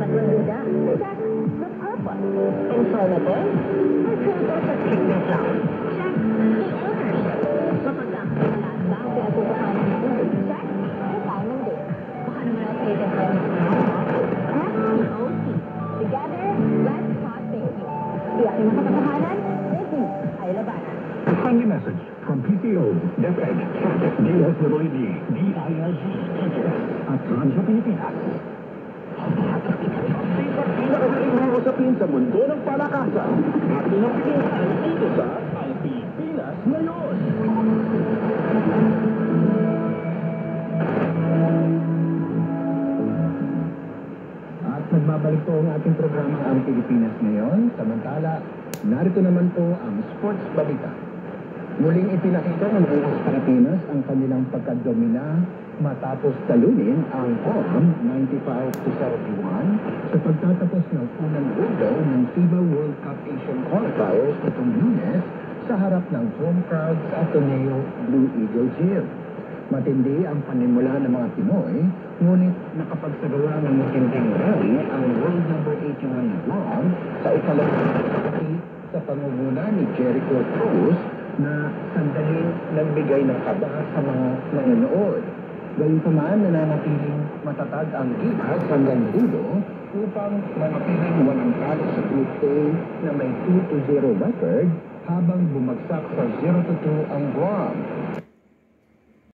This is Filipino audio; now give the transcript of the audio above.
Maganda. Check. The purpose. Informative. Recruiter sa fitness lang. Check. The ownership. Mapagkakawala at bakit ako kahanan mo? Check. Retirement date. Baka naman ako paid and time FTOT. Together, let's talk safety. Di aking makapagkahanan, safety ay labanan. A friendly message from PCO, DepEd, DSWD, DILG, at Radyo Pilipinas. Pinakagaling mga usapin sa mundo ng palakasan. Ating napitingan dito sa Ang Pilipinas Ngayon. At nagbabalik po ang ating programa Ang Pilipinas Ngayon. Samantala, narito naman po ang Sports Balita. Muling ipinakita ng buong Pilipinas ang kanilang pagkadomina matapos talunin ang POM 95-71 sa pagtatapos ng unang window ng FIBA World Cup Asian Qualifiers nitong Lunes sa harap ng home crowd sa Ateneo Blue Eagle Gym. Matindi ang panimula ng mga Pinoy, ngunit nakapagsagawa ng matinding rally ang world number 81 Guam sa ikalawang sa pangunguna ni Jericho Cruz na sandaling nagbigay ng kaba sa mga nanonood. Gayunpaman, nananatiling matatag ang Gilas hanggang dulo upang manatiling walang talo sa Group A na may 2-0 record habang bumagsak sa 0-2 ang Guam.